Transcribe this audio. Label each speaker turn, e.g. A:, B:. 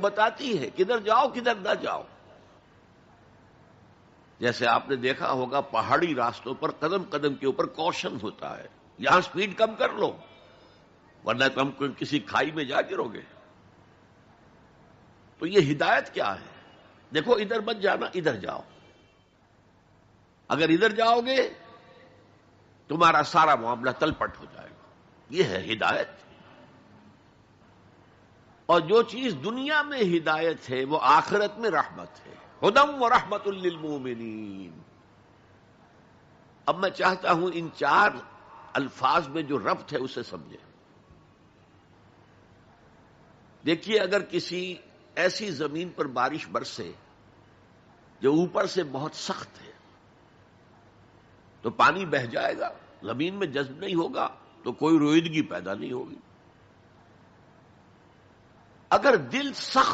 A: بتاتی ہے کدھر جاؤ کدھر نہ جاؤ. جیسے آپ نے دیکھا ہوگا پہاڑی راستوں پر قدم قدم کے اوپر کوشن ہوتا ہے، یہاں سپیڈ کم کر لو ورنہ تم کسی کھائی میں جا گرو گے. تو یہ ہدایت کیا ہے؟ دیکھو ادھر مت جانا، ادھر جاؤ. اگر ادھر جاؤ گے تمہارا سارا معاملہ تلپٹ ہو جائے گا. یہ ہے ہدایت. اور جو چیز دنیا میں ہدایت ہے وہ آخرت میں رحمت ہے. ہدم و رحمت للمومنین. اب میں چاہتا ہوں ان 4 الفاظ میں جو ربط ہے اسے سمجھیں. دیکھیے اگر کسی ایسی زمین پر بارش برسے جو اوپر سے بہت سخت ہے تو پانی بہہ جائے گا، زمین میں جذب نہیں ہوگا تو کوئی روئیدگی پیدا نہیں ہوگی. اگر دل سخت